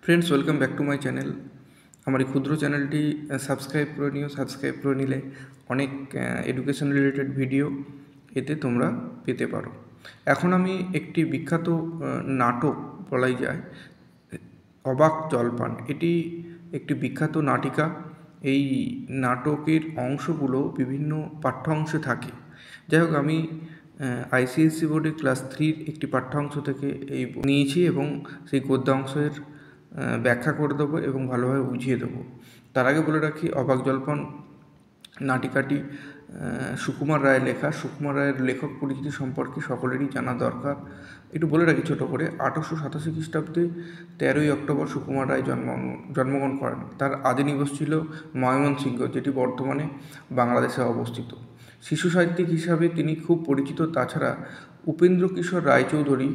Friends, welcome back to my channel. আমার এই ক্ষুদ্র চ্যানেলটি সাবস্ক্রাইব করে নিও। সাবস্ক্রাইব করে নিলে অনেক এডুকেশন রিলেটেড ভিডিও এতে তোমরা পেতে পারো। এখন আমি একটি বিখ্যাত নাটক বলাই যায়, অবাক জলপান। এটি একটি বিখ্যাত নাটিকা। এই নাটকের অংশগুলো বিভিন্ন পাঠ্যাংশে থাকে। যাই হোক, আমি আইসিএসসি বোর্ডে ক্লাস 3-র একটি পাঠ্যাংশ থেকে এই নিয়েছি এবং সেই গদ্যাংশের ব্যাখ্যা করে দেবো এবং ভালোভাবে বুঝিয়ে দেবো। তার আগে বলে রাখি, অবাক জল্পন নাটিকাটি সুকুমার রায়ের লেখা। সুকুমার রায়ের লেখক পরিচিতি সম্পর্কে সকলেরই জানা দরকার। একটু বলে রাখি ছোটো করে, 1887 খ্রিস্টাব্দে 13ই অক্টোবর সুকুমার রায় জন্মগ্রহণ করেন। তার আদি নিবাস ছিল ময়মনসিংহ, যেটি বর্তমানে বাংলাদেশে অবস্থিত। শিশু সাহিত্যিক হিসাবে তিনি খুব পরিচিত। তাছাড়া উপেন্দ্র কিশোর রায়চৌধুরী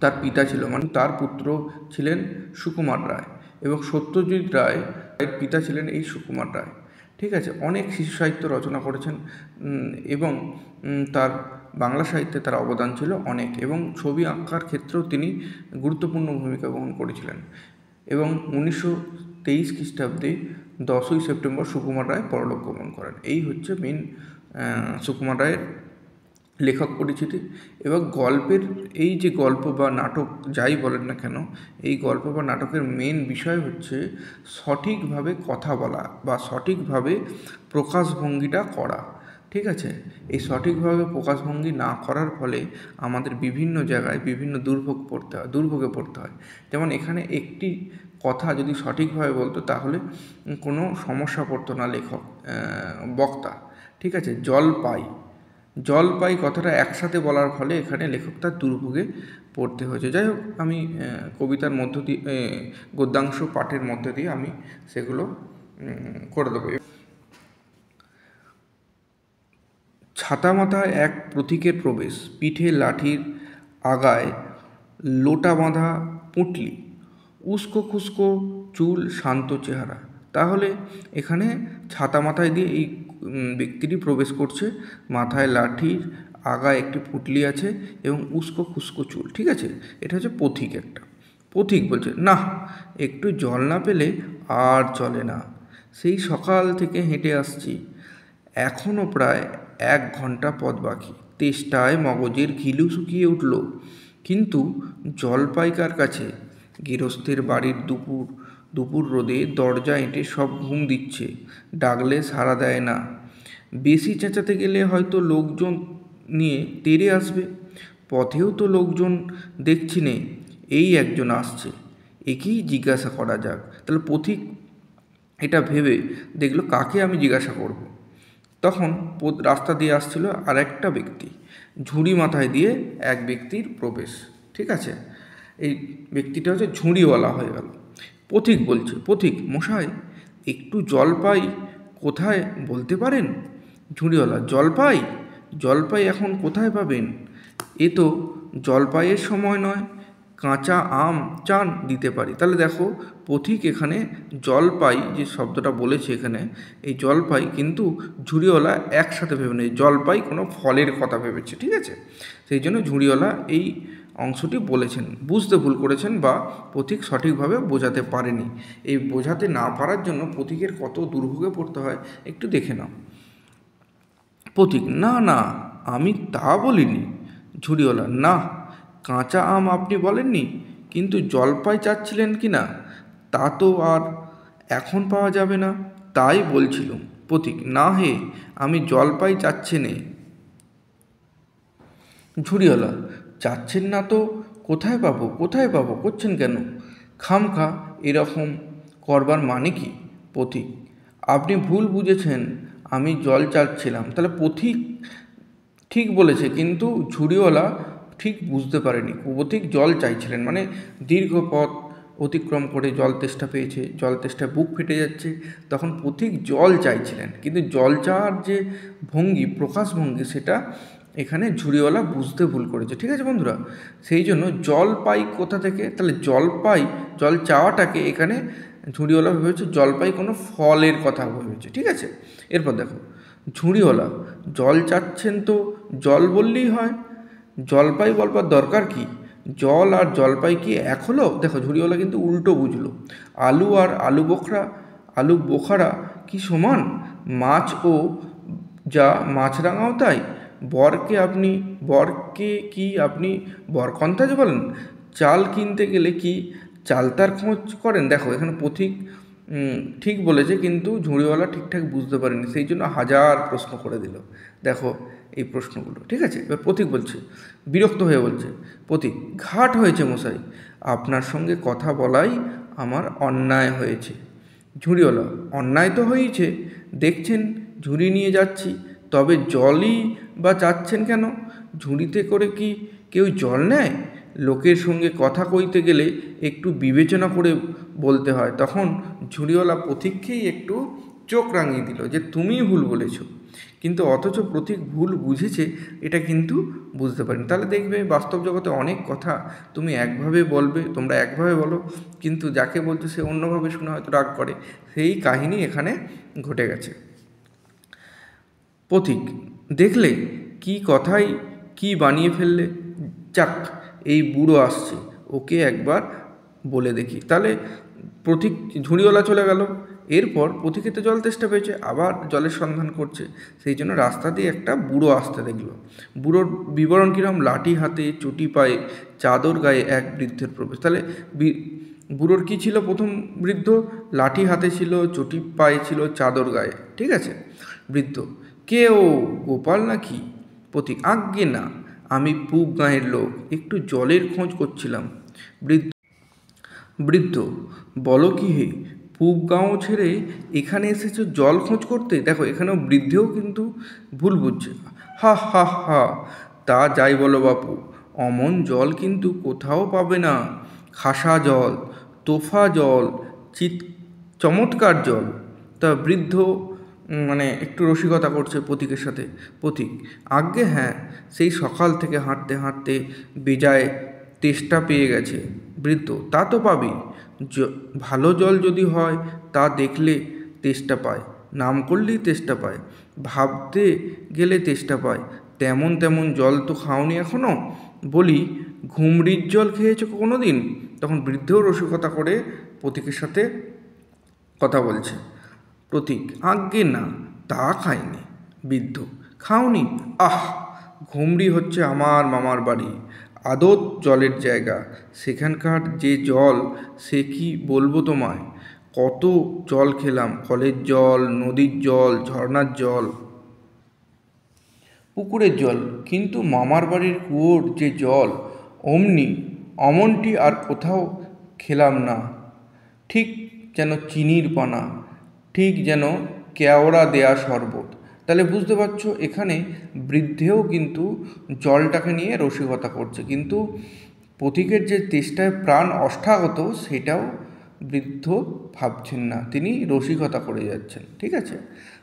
তার পিতা ছিল, মানে তার পুত্র ছিলেন সুকুমার রায়, এবং সত্যজিৎ রায় এর পিতা ছিলেন এই সুকুমার রায়। ঠিক আছে, অনেক শিশু সাহিত্য রচনা করেছেন এবং তার বাংলা সাহিত্যে তার অবদান ছিল অনেক, এবং ছবি আঁকার ক্ষেত্রেও তিনি গুরুত্বপূর্ণ ভূমিকা গ্রহণ করেছিলেন। এবং 1923 খ্রিস্টাব্দে 10ই সেপ্টেম্বর সুকুমার রায় পরলোক গমন করেন। এই হচ্ছে মেন সুকুমার রায়ের লেখক পরিচিতি। এবং গল্পের এই যে গল্প বা নাটক যাই বলেন না কেন, এই গল্প বা নাটকের মেন বিষয় হচ্ছে সঠিকভাবে কথা বলা বা সঠিকভাবে প্রকাশভঙ্গিটা করা। ঠিক আছে, এই সঠিকভাবে প্রকাশভঙ্গি না করার ফলে আমাদের বিভিন্ন জায়গায় বিভিন্ন দুর্ভোগে পড়তে হয়। যেমন এখানে একটি কথা যদি সঠিকভাবে বলতো তাহলে কোনো সমস্যা পড়তো না বক্তা। ঠিক আছে, জলপাই কথাটা একসাথে বলার ফলে এখানে লেখক তার দুর্ভোগে পড়তে হয়েছে। যাই হোক, আমি কবিতার মধ্য দিয়ে গদ্যাংশ পাঠের মধ্যে দিয়ে আমি সেগুলো করে দেবো। ছাতা মাথায় এক প্রতীকের প্রবেশ, পিঠে লাঠির আগায় লোটা বাঁধা পুঁটলি, উস্কো খুস্কো চুল, শান্ত চেহারা। তাহলে এখানে ছাতা মাথায় দিয়ে এই ব্যক্তিটি প্রবেশ করছে। মাথায় লাঠির আগায় একটি পুঁটলি আছে এবং উস্কো খুস্কো চুল। ঠিক আছে, এটা হচ্ছে পথিক। একটা পথিক বলছে, না, একটু জল না পেলে আর চলে না। সেই সকাল থেকে হেঁটে আসছি, এখনও প্রায় 1 ঘন্টা পথ বাকি। তেষ্টায় মগজের ঘিলু শুকিয়ে উঠল। কিন্তু জলপাই কার কাছে? গৃহস্থের বাড়ির দুপুর রোদে দরজা এঁটে সব ঘুম দিচ্ছে, ডাকলে সাড়া দেয় না। বেশি চেঁচাতে গেলে হয়তো লোকজন নিয়ে তেড়ে আসবে। পথেও তো লোকজন দেখছি নে, এই একজন আসছে, একেই জিজ্ঞাসা করা যাক। তাহলে পথিক এটা ভেবে দেখলো, কাকে আমি জিজ্ঞাসা করব। তখন রাস্তা দিয়ে আসছিল আর একটা ব্যক্তি, ঝুড়ি মাথায় দিয়ে এক ব্যক্তির প্রবেশ। ঠিক আছে, এই ব্যক্তিটা হচ্ছে ঝুড়িওয়ালা হয়ে গেল। পথিক বলছে, পথিক মশাই, একটু জলপাই কোথায় বলতে পারেন? ঝুড়িওয়ালা, জলপাই এখন কোথায় পাবেন? এ তো জলপাইয়ের সময় নয়, কাঁচা আম চান দিতে পারি। তাহলে দেখো, পথিক এখানে জলপাই যে শব্দটা বলেছে, এখানে এই জলপাই কিন্তু ঝুড়িওয়ালা একসাথে ভেবে নেই, জলপাই কোনো ফলের কথা ভেবেছে। ঠিক আছে, সেই জন্য ঝুড়িওয়ালা এই অংশটি বলেছেন, বুঝতে ভুল করেছেন বা পথিক সঠিকভাবে বোঝাতে পারেনি। এই বোঝাতে না পারার জন্য পথিকের কত দুর্ভোগে পড়তে হয় একটু দেখে নাও। পথিক, না না, আমি তা বলিনি। ঝুড়িওয়ালা, না, কাঁচা আম আপনি বলেননি, কিন্তু জলপাই চাচ্ছিলেন কি না তা তো আর এখন পাওয়া যাবে না, তাই বলছিলুম। পথিক, না হে, আমি জলপাই চাচ্ছি নে। ঝুড়িওয়ালা, চাচ্ছেন না তো কোথায় পাবো করছেন কেন? খামখা এরকম করবার মানে কি? পথিক, আপনি ভুল বুঝেছেন, আমি জল চাচ্ছিলাম। তাহলে পথিক ঠিক বলেছে, কিন্তু ঝুড়িওয়ালা ঠিক বুঝতে পারেনি। পথিক জল চাইছিলেন, মানে দীর্ঘ পথ অতিক্রম করে জল তেষ্টা পেয়েছে, জল তেষ্টায় বুক ফেটে যাচ্ছে, তখন পথিক জল চাইছিলেন, কিন্তু জল চাওয়ার যে ভঙ্গি, প্রকাশভঙ্গি, সেটা এখানে ঝুড়িওয়ালা বুঝতে ভুল করেছে। ঠিক আছে বন্ধুরা, সেই জন্য জল পাই কোথা থেকে, তাহলে জল চাওয়াটাকে এখানে ঝুড়িওয়ালা ভেবেছে জলপাই কোনো ফলের কথা ভেবেছে। ঠিক আছে, এরপর দেখো, ঝুড়িওয়ালা, জল চাচ্ছেন তো জল বললেই হয়, জলপাই বলবার দরকার কি? জল আর জলপাই কি এক হলো? দেখো ঝুড়িওয়ালা কিন্তু উল্টো বুঝলো। আলু আর আলু বোখারা কি সমান? মাছ ও যা মাছরাঙাও তাই। বরকে কি আপনি বরকন্তাজ বলেন? চাল কিনতে গেলে কি চালতার খোঁজ করেন? দেখো এখানে পথিক ঠিক বলেছে, কিন্তু ঝুড়িওয়ালা ঠিকঠাক বুঝতে পারেনি, সেই জন্য হাজার প্রশ্ন করে দিল। দেখো এই প্রশ্নগুলো, ঠিক আছে। এবার পথিক বলছে, বিরক্ত হয়ে বলছে পথিক, ঘাট হয়েছে মশাই, আপনার সঙ্গে কথা বলাই আমার অন্যায় হয়েছে। ঝুড়িওয়ালা, অন্যায় তো হয়েছে, দেখছেন ঝুড়ি নিয়ে যাচ্ছি, তবে জলই বা চাচ্ছেন কেন? ঝুড়িতে করে কি কেউ জল নেয়? লোকের সঙ্গে কথা কইতে গেলে একটু বিবেচনা করে বলতে হয়। তখন ঝুড়িওয়ালা পথিককেই একটু চোখ রাঙিয়ে দিল যে তুমিই ভুল বলেছ, কিন্তু অথচ পথিক ভুল বুঝেছে এটা কিন্তু বুঝতে পারেনি। তাহলে দেখবে বাস্তব জগতে অনেক কথা তুমি একভাবে বলবে, তোমরা একভাবে বলো, কিন্তু যাকে বলছো সে অন্যভাবে শুনে হয়তো রাগ করে। সেই কাহিনী এখানে ঘটে গেছে। পথিক, দেখলে কি কথাই কি বানিয়ে ফেললে, যাক এই বুড়ো আসছে, ওকে একবার বলে দেখি। তাহলে পথিক, ঝুড়িওয়ালা চলে গেল। এরপর পথিকে তো জল তেষ্টা পেয়েছে, আবার জলের সন্ধান করছে, সেই জন্য রাস্তা দিয়ে একটা বুড়ো আসতে দেখলো। বুড়োর বিবরণ কিরম? লাঠি হাতে, চটি পায়ে, চাদর গায়ে এক বৃদ্ধের প্রবেশ। তাহলে বুড়োর কি ছিল? প্রথম বৃদ্ধ লাঠি হাতে ছিল, চটি পায়ে ছিল, চাদর গায়ে, ঠিক আছে। বৃদ্ধ, কে ও, গোপাল নাকি? পথিক, আজ্ঞে না, আমি পূব গাঁয়ের লোক, একটু জলের খোঁজ করছিলাম। বৃদ্ধ, বলো কি হে, পূব গাঁও ছেড়ে এখানে এসেছো জল খোঁজ করতে? দেখো এখানেও বৃদ্ধেও কিন্তু ভুল বুঝছে। হা হা হা, তা যাই বলো বাপু, অমন জল কিন্তু কোথাও পাবে না। খাসা জল, তোফা জল, চমৎকার জল। তা বৃদ্ধ মানে একটু রসিকতা করছে পথিকের সাথে। পথিক, আজ্ঞে হ্যাঁ, সেই সকাল থেকে হাঁটতে হাঁটতে বেজায় তেষ্টা পেয়ে গেছে। বৃদ্ধ, তা তো পাবি, ভালো জল যদি হয় তা দেখলে তেষ্টা পায়, নাম করলেই তেষ্টা পায়, ভাবতে গেলে তেষ্টা পায়, তেমন তেমন জল তো খাওনি এখনও? বলি, ঘুমরির জল খেয়েছো কোনো দিন? তখন বৃদ্ধও রসিকতা করে পথিকের সাথে কথা বলছে। পথিক, আজ্ঞে না, তা খাইনি। বৃদ্ধ, খাওনি? আহ, ঘুমরি হচ্ছে আমার মামার বাড়ি, আদত জলের জায়গা, সেখানকার যে জল সে কি বলবো তোমায়। কত জল খেলাম, কলের জল, নদীর জল, ঝর্ণার জল, পুকুরের জল, কিন্তু মামার বাড়ির কুয়োর যে জল অমনটি আর কোথাও খেলাম না। ঠিক যেন চিনির পানা, ঠিক যেন কেওড়া দেয়া শরবত। তাহলে বুঝতে পারছো এখানে বৃদ্ধেও কিন্তু জলটাকে নিয়ে রসিকতা করছে, কিন্তু পথিকের যে তেষ্টায় প্রাণ অষ্টাগত সেটাও বৃদ্ধ ভাবছেন না, তিনি রসিকতা করে যাচ্ছেন, ঠিক আছে।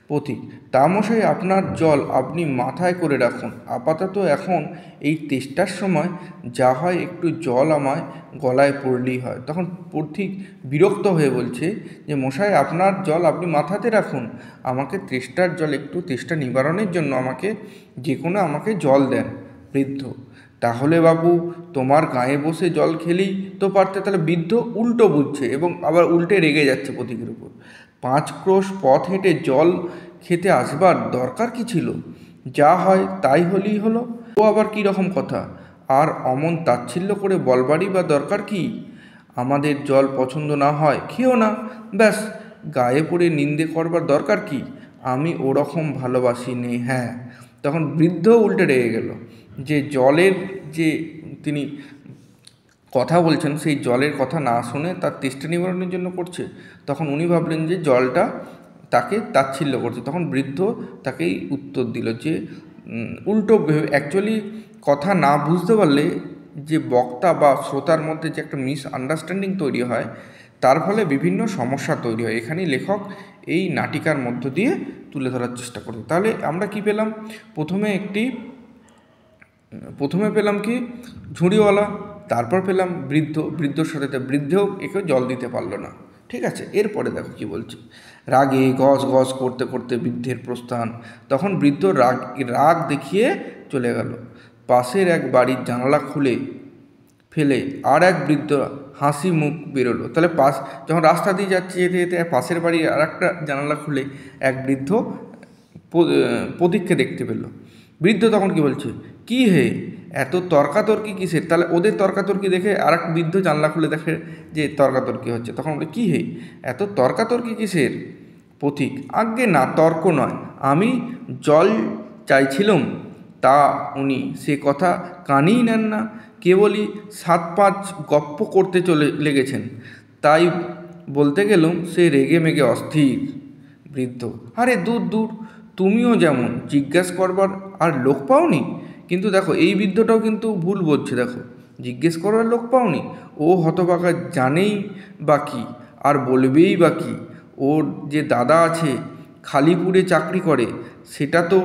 পথিক, তা মশাই আপনার জল আপনি মাথায় করে রাখুন, আপাতত এখন এই তেষ্টার সময় যা হয় একটু জল আমায় গলায় পড়লেই হয়। তখন পথিক বিরক্ত হয়ে বলছে যে মশাই আপনার জল আপনি মাথাতে রাখুন, আমাকে তেষ্টার জল, একটু তেষ্টা নিবারণের জন্য আমাকে জল দেন। বৃদ্ধ, তাহলে বাবু তোমার গায়ে বসে জল খেলেই তো পারতে। তাহলে বৃদ্ধ উল্টো বুঝছে এবং আবার উল্টে রেগে যাচ্ছে পথিকের উপর। 5 ক্রোশ পথ হেঁটে জল খেতে আসবার দরকার কি ছিল? যা হয় তাই হলেই হলো, ও আবার কী রকম কথা? আর অমন তাচ্ছিল্য করে বলবারই বা দরকার কি? আমাদের জল পছন্দ না হয় খেও না, ব্যাস, গায়ে পড়ে নিন্দে করবার দরকার কি? আমি ওরকম ভালোবাসি নে। হ্যাঁ, তখন বৃদ্ধ উল্টে রেগে গেল যে জলের যে তিনি কথা বলছেন সেই জলের কথা না শুনে তার তেষ্টা নিবারণের জন্য করছে। তখন উনি ভাবলেন যে জলটা তাকে তাচ্ছিল্য করছে। তখন বৃদ্ধ তাকেই উত্তর দিল যে উল্টো অ্যাকচুয়ালি কথা না বুঝতে পারলে যে বক্তা বা শ্রোতার মধ্যে যে একটা মিসআন্ডারস্ট্যান্ডিং তৈরি হয়, তার ফলে বিভিন্ন সমস্যা তৈরি হয়। এখানেই লেখক এই নাটিকার মধ্য দিয়ে তুলে ধরার চেষ্টা করছে। তাহলে আমরা কি পেলাম? প্রথমে পেলাম কি ঝুড়িওয়ালা, তারপর পেলাম বৃদ্ধর সাথে বৃদ্ধেও একে জল দিতে পারলো না, ঠিক আছে। এরপরে দেখো কি বলছে, রাগে গজ গজ করতে করতে বৃদ্ধের প্রস্থান। তখন বৃদ্ধ রাগ দেখিয়ে চলে গেল। পাশের এক বাড়ির জানালা খুলে ফেলে আর এক বৃদ্ধ হাসি মুখ বেরোলো। তাহলে যখন রাস্তা দিয়ে যাচ্ছে যেতে যেতে পাশের বাড়ির আর একটা জানালা খুলে এক বৃদ্ধ প্রতীককে দেখতে পেল। বৃদ্ধ তখন কি বলছে, কি হে এত তর্কাতর্কি কিসের? তাহলে ওদের তর্কাতর্কি দেখে আর এক বৃদ্ধ জানলা খুলে দেখে যে তর্কাতর্কি হচ্ছে। তখন বলে, কি হে এত তর্কাতর্কি কিসের? পথিক, আজ্ঞে না, তর্ক নয়, আমি জল চাইছিলাম, তা উনি সে কথা কানেই নেন না, কেবলই 7-5 গপ্প করতে লেগেছেন, তাই বলতে গেলুম সে রেগে মেগে অস্থির। বৃদ্ধ, আরে দূর দূর, তুমিও যেমন জিজ্ঞেস করবার আর লোক পাওনি। কিন্তু দেখো এই বৃদ্ধটাও কিন্তু ভুল বলছে। দেখো, জিজ্ঞেস করবার লোক পাওনি, ও হতভাগা জানেই বা কি আর বলবেই বা কি? ওর যে দাদা আছে খালিপুরে চাকরি করে, সেটা তো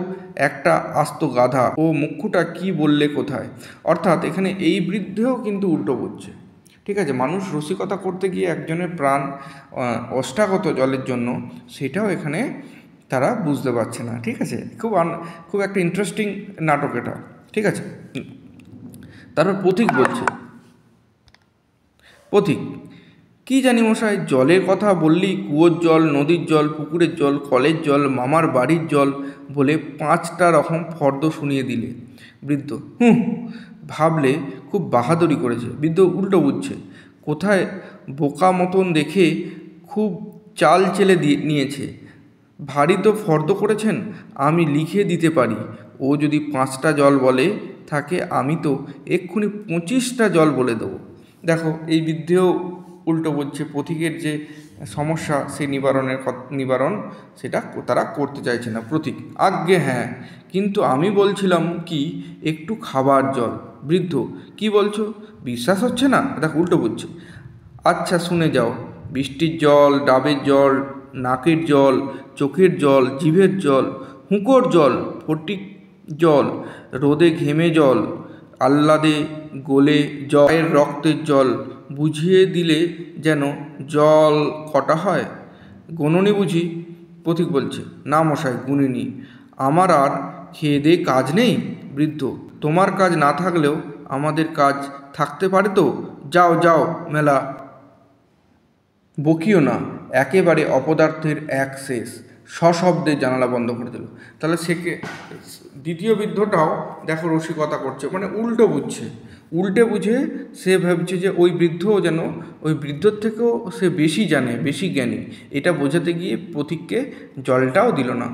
একটা আস্ত গাধা, ও মুখ্যটা কি বললে কোথায়? অর্থাৎ এখানে এই বৃদ্ধেও কিন্তু উল্টো বুঝছে। ঠিক আছে, মানুষ রসিকতা করতে গিয়ে একজনের প্রাণ ওষ্ঠাগত জলের জন্য, সেটাও এখানে তারা বুঝতে পারছে না। ঠিক আছে, খুব একটা ইন্টারেস্টিং নাটক এটা। ঠিক আছে, তারপর পথিক বলছে, পথিক, কি জানি মশাই, জলের কথা বললি কুয়োর জল, নদীর জল, পুকুরের জল, কলের জল, মামার বাড়ির জল বলে 5টা রকম ফর্দ শুনিয়ে দিলে। বৃদ্ধ, ভাবলে খুব বাহাদুরি করেছে। বৃদ্ধ উল্টো বুঝছে, কোথায় বোকা মতন দেখে খুব চাল চেলে নিয়েছে। ভারী তো ফর্দ করেছেন, আমি লিখে দিতে পারি। ও যদি 5টা জল বলে থাকে, আমি তো এক্ষুনি 25টা জল বলে দেবো। দেখো, এই বৃদ্ধেও উল্টো বলছে। পথিকের যে সমস্যা, সেই নিবারণ সেটা তারা করতে চাইছে না। প্রতীক, আজ্ঞে হ্যাঁ, কিন্তু আমি বলছিলাম কি একটু খাবার জল। বৃদ্ধ, কি বলছো? বিশ্বাস হচ্ছে না? দেখো, উল্টো বলছে। আচ্ছা শুনে যাও, বৃষ্টির জল, ডাবের জল, নাকের জল, চোখের জল, জিভের জল, হুঁকোর জল, ফটিক জল, রোদে ঘেমে জল, আহ্লাদে গোলে জলের রক্তের জল, বুঝিয়ে দিলে যেন জল কটা হয়? গোননি বুঝি? পথিক বলছে, না মশাই, গুনিনি। আমার আর খেয়ে দিয়ে কাজ নেই। বৃদ্ধ, তোমার কাজ না থাকলেও আমাদের কাজ থাকতে পারে তো। যাও যাও, মেলা বকিও না। একেবারে অপদার্থের এক শেষ। সশব্দে জানালা বন্ধ করে দিল। তাহলে দ্বিতীয় বৃদ্ধটাও দেখো রসিকতা করছে, মানে উল্টে বুঝে সে ভাবছে যে ওই বৃদ্ধও যেন ওই বৃদ্ধর থেকেও সে বেশি জানে, বেশি জ্ঞানী। এটা বোঝাতে গিয়ে পথিককে জলটাও দিল না।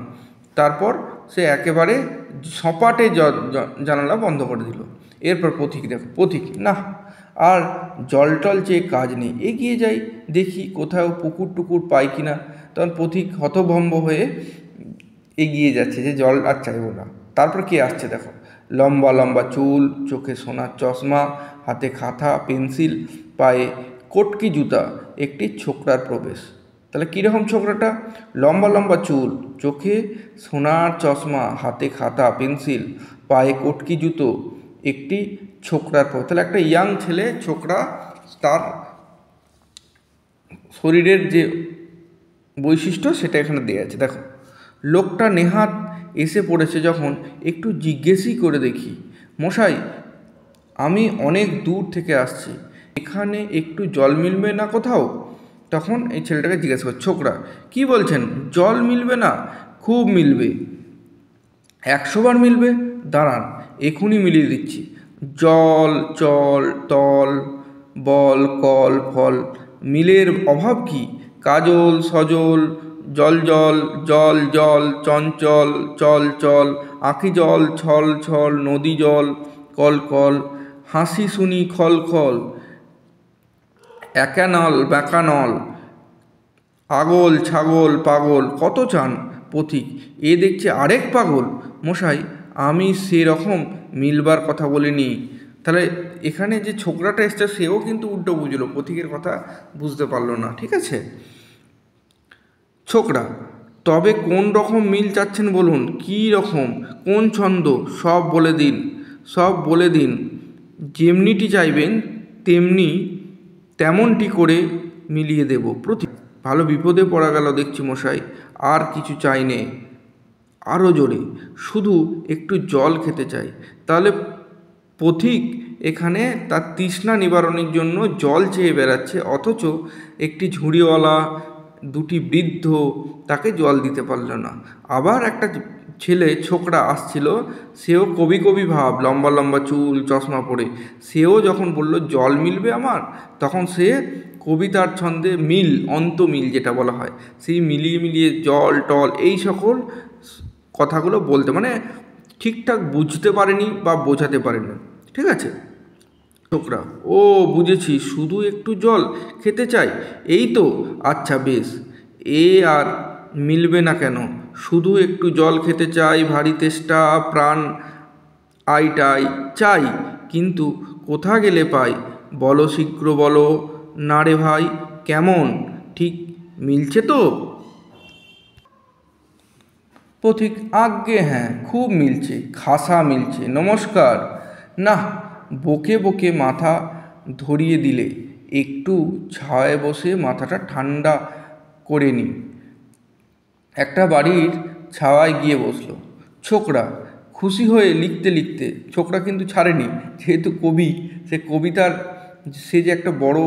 তারপর সে একেবারে সপাটে জানালা বন্ধ করে দিল। এরপর পথিক, না আর জল টল চেয়ে কাজ নেই, এগিয়ে যাই, দেখি কোথাও পুকুর টুকুর পাই কিনা। তখন পথিক হতভম্ব হয়ে এগিয়ে যাচ্ছে যে জল আর চাইব না। তারপর কে আসছে দেখো, লম্বা লম্বা চুল, চোখে সোনার চশমা, হাতে খাতা পেন্সিল, পায়ে কটকি জুতা, একটি ছোকরার প্রবেশ। তাহলে কীরকম ছোকরাটা? লম্বা লম্বা চুল, চোখে সোনার চশমা, হাতে খাতা পেন্সিল, পায়ে কটকি জুতো, একটি ছোকরার প্রবেশ। তাহলে একটা ইয়াং ছেলে, ছোকরা, তার শরীরের যে বৈশিষ্ট্য সেটা এখানে দেওয়া আছে। দেখো, লোকটা নেহাত এসে পড়েছে যখন একটু জিজ্ঞেসই করে দেখি। মশাই, আমি অনেক দূর থেকে আসছি, এখানে একটু জল মিলবে না কোথাও? তখন এই ছেলেটাকে জিজ্ঞাসা করছে ছোকরা, কি বলছেন, জল মিলবে না? খুব মিলবে, 100 বার মিলবে। দাঁড়ান, এখনই মিলিয়ে দিচ্ছি। জল, চল, তল, বল, কল, ফল, মিলের অভাব কি? কাজল, সজল, জল জল, জল জল, চঞ্চল, চল চল, আঁখি জল, ছল ছল, নদী জল, কল কল, হাসি শুনি খল খল, একানল ব্যাকানল, আগল ছাগল পাগল, কত চান? পথিক, এ দেখছি আরেক পাগল। মশাই, আমি সেরকম মিলবার কথা বলিনি। তাহলে এখানে যে ছোকরাটা এসছে সেও কিন্তু উল্টো বুঝলো, পথিকের কথা বুঝতে পারলো না। ঠিক আছে, ছোকরা, তবে কোন রকম মিল চাচ্ছেন বলুন, কী রকম, কোন ছন্দ, সব বলে দিন, সব বলে দিন। যেমনিটি চাইবেন তেমনটি করে মিলিয়ে দেব। ভালো বিপদে পড়া গেল দেখছি মশাই, আর কিছু চাই নে। আরও জোরে, শুধু একটু জল খেতে চাই। তাহলে পথিক এখানে তার তৃষ্ণা নিবারণের জন্য জল চেয়ে বেড়াচ্ছে, অথচ একটি ঝুড়িওয়ালা, দুটি বৃদ্ধ তাকে জল দিতে পারল না। আবার একটা ছেলে ছোকরা আসছিল, সেও কবি কবি ভাব, লম্বা লম্বা চুল, চশমা পরে, সেও যখন বলল জল মিলবে আমার, তখন সে কবিতার ছন্দে মিল, অন্তমিল যেটা বলা হয়, সেই মিলিয়ে মিলিয়ে জল টল এই সকল কথাগুলো বলতে, মানে ঠিকঠাক বুঝতে পারেনি বা বোঝাতে পারেনি। ঠিক আছে। ছোকরা: ও বুঝেছি, শুধু একটু জল খেতে চাই, এই তো? আচ্ছা বেশ, এ আর মিলবে না কেন? শুধু একটু জল খেতে চাই, ভারী তেষ্টা, প্রাণ আইটাই চাই, কিন্তু কোথা গেলে পাই? বলো শীঘ্র বলো না রে ভাই, কেমন ঠিক মিলছে তো? পথিক: আজ্ঞে হ্যাঁ, খুব মিলছে, খাসা মিলছে, নমস্কার। না, বকে বকে মাথা ধরিয়ে দিলে, একটু ছায় বসে মাথাটা ঠান্ডা করে নি। একটা বাড়ির ছাওয়ায় গিয়ে বসলো। ছোকরা খুশি হয়ে লিখতে লিখতে, ছোকরা কিন্তু ছাড়েনি, যেহেতু কবি, সে কবিতার, সে যে একটা বড়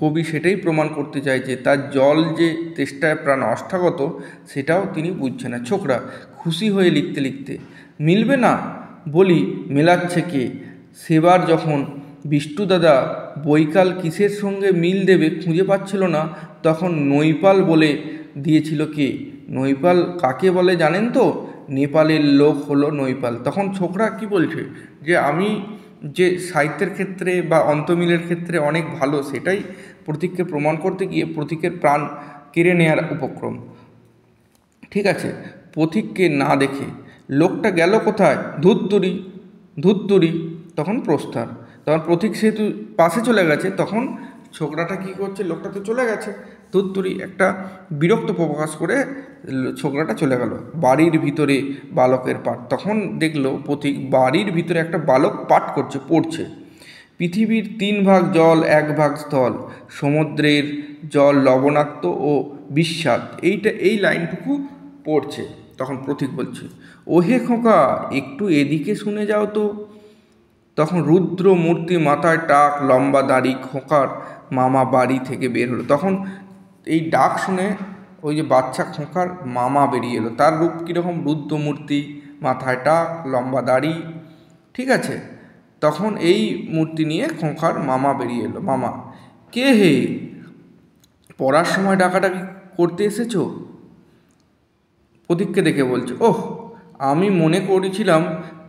কবি সেটাই প্রমাণ করতে চাইছে, তার জল যে তেষ্টায় প্রাণ অষ্টাগত সেটাও তিনি বুঝছে না। ছোকরা খুশি হয়ে লিখতে লিখতে: মিলবে না বলি মেলাচ্ছে কে? সেবার যখন বিষ্টু দাদা বৈকাল কিসের সঙ্গে মিল দেবে খুঁজে পাচ্ছিল না, তখন নৈপাল বলে দিয়েছিল কে? নৈপাল কাকে বলে জানেন তো? নেপালের লোক হলো নৈপাল। তখন ছোকরা কি বলছে, যে আমি যে সাহিত্যের ক্ষেত্রে বা অন্তমিলের ক্ষেত্রে অনেক ভালো, সেটাই প্রতীককে প্রমাণ করতে গিয়ে প্রতীকের প্রাণ কেড়ে নেওয়ার উপক্রম। ঠিক আছে। পথিককে না দেখে লোকটা গেল কোথায়? ধুত্তুরি ধুত্তুরি। তখন প্রস্থান। তখন পথিক সেহেতু পাশে চলে গেছে, তখন ছোকরাটা কী করছে, লোকটা তো চলে গেছে, ধুত্তুরি একটা বিরক্ত প্রকাশ করে ছোকরাটা চলে গেল। বাড়ির ভিতরে বালকের পাঠ। তখন দেখলো পথিক বাড়ির ভিতরে একটা বালক পাঠ করছে, পড়ছে: পৃথিবীর 3 ভাগ জল, 1 ভাগ স্থল, সমুদ্রের জল লবণাক্ত ও বিস্বাদ। এই লাইনটুকু পড়ছে। তখন পথিক বলছে: ওহে খোকা, একটু এদিকে শুনে যাও তো। তখন রুদ্র মূর্তি, মাথায় টাক, লম্বা দাড়ি খোকার মামা বাড়ি থেকে বের হলো। তখন এই ডাক শুনে ওই যে বাচ্চা খোকার মামা বেরিয়ে এলো। তার রূপ কীরকম? রুদ্র মূর্তি, মাথায় টাক, লম্বা দাড়ি। ঠিক আছে। তখন এই মূর্তি নিয়ে খোকার মামা বেরিয়ে এলো। মামা: কে হে? পড়ার সময় ডাকাডাকি করতে এসেছো? পথিককে দেখে বলছে: ওহ, আমি মনে করেছিলাম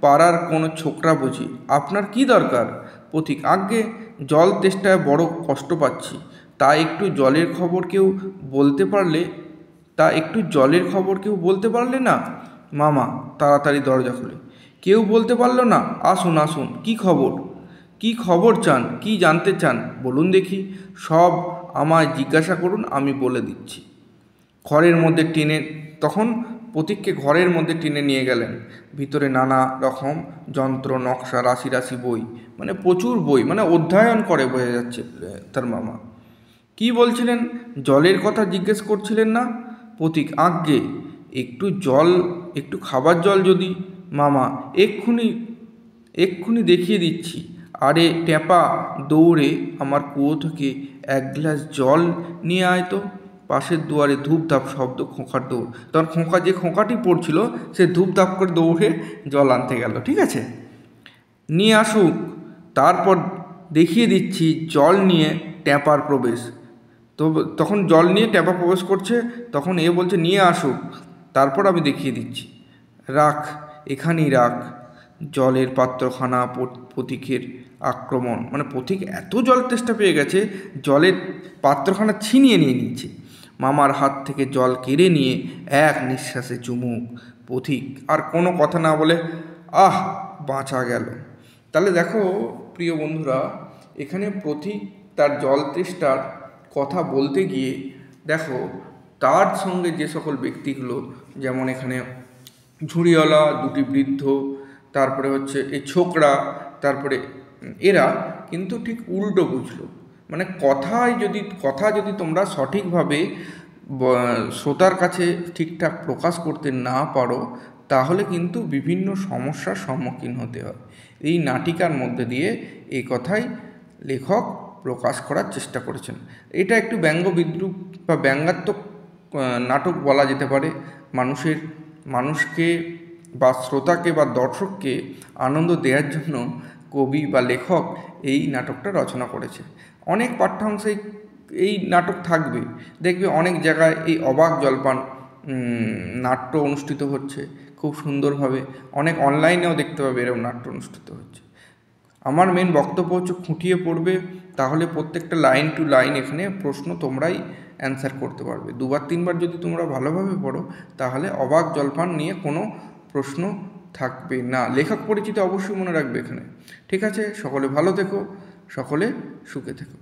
পাড়ার কোনো ছোকরা বুঝি। আপনার কি দরকার? পথিক: আজ্ঞে, জল তেষ্টায় বড় কষ্ট পাচ্ছি, তা একটু জলের খবর কেউ বলতে পারলে না? মামা তাড়াতাড়ি দরজা খুলে: কেউ বলতে পারল না? আসুন আসুন, কি খবর চান? কি জানতে চান বলুন দেখি। সব আমায় জিজ্ঞাসা করুন, আমি বলে দিচ্ছি। ঘরের মধ্যে তখন পথিককে ঘরের মধ্যে টেনে নিয়ে গেলেন। ভিতরে নানা রকম যন্ত্র, নকশা, রাশি রাশি বই, মানে প্রচুর বই, মানে অধ্যয়ন করে, বোঝা যাচ্ছে তার মামা। কি বলছিলেন? জলের কথা জিজ্ঞেস করছিলেন না? পথিক: আজ্ঞে, একটু খাবার জল যদি। মামা: এক্ষুনি দেখিয়ে দিচ্ছি। আরে ট্যাপা, দৌড়ে আমার কুয়ো থেকে 1 গ্লাস জল নিয়ে আয় তো। পাশের দুয়ারে ধূপধাপ শব্দ, খোঁকার দৌড়। তখন যে খোঁকাটি পড়ছিল, সে ধূপধাপ করে দৌড়ে জল আনতে গেল। ঠিক আছে। নিয়ে আসুক, তারপর দেখিয়ে দিচ্ছি জল নিয়ে ট্যাপার প্রবেশ। তো তখন জল নিয়ে ট্যাপা প্রবেশ করছে, তখন এ বলছে নিয়ে আসুক, তারপর আমি দেখিয়ে দিচ্ছি। রাখ, এখানেই রাখ জলের পাত্রখানা। পথিকের আক্রমণ, মানে পথিক এত জল তেষ্টা পেয়ে গেছে, জলের পাত্রখানা ছিনিয়ে নিয়ে নিয়েছে। মামার হাত থেকে জল কেড়ে নিয়ে এক নিঃশ্বাসে চুমুক। পথিক আর কোনো কথা না বলে, আহ, বাঁচা গেল। তাহলে দেখো প্রিয় বন্ধুরা, এখানে পথিক তার জল তেষ্টার কথা বলতে গিয়ে দেখো তার সঙ্গে যে সকল ব্যক্তিগুলো, যেমন এখানে ঝুড়িওয়ালা, দুটি বৃদ্ধ, তারপরে হচ্ছে এই ছোকরা, তারপরে এরা কিন্তু ঠিক উল্টো বুঝলো। মানে কথা যদি তোমরা সঠিকভাবে শ্রোতার কাছে ঠিকঠাক প্রকাশ করতে না পারো, তাহলে কিন্তু বিভিন্ন সমস্যার সম্মুখীন হতে হয়। এই নাটিকার মধ্যে দিয়ে এই কথাই লেখক প্রকাশ করার চেষ্টা করেছেন। এটা একটু ব্যঙ্গ বিদ্রুপ বা ব্যঙ্গাত্মক নাটক বলা যেতে পারে। মানুষকে বা শ্রোতাকে বা দর্শককে আনন্দ দেওয়ার জন্য কবি বা লেখক এই নাটকটা রচনা করেছে। অনেক পাঠ্যাংশে এই নাটক থাকবে, দেখবে অনেক জায়গায় এই অবাক জলপান নাট্য অনুষ্ঠিত হচ্ছে খুব সুন্দরভাবে। অনেক অনলাইনেও দেখতে পাবে এরকম নাট্য অনুষ্ঠিত হচ্ছে। আমার মেন বক্তব্য হচ্ছে খুঁটিয়ে পড়বে, তাহলে প্রত্যেকটা লাইন টু লাইন এখানে প্রশ্ন তোমরাই অ্যান্সার করতে পারবে। দুবার তিনবার যদি তোমরা ভালোভাবে পড়ো তাহলে অবাক জলপান নিয়ে কোনো প্রশ্ন থাকবে না। লেখক পরিচিতি অবশ্যই মনে রাখবে এখানে। ঠিক আছে, সকলে ভালো থেকো, সকলে সুখে থেকো।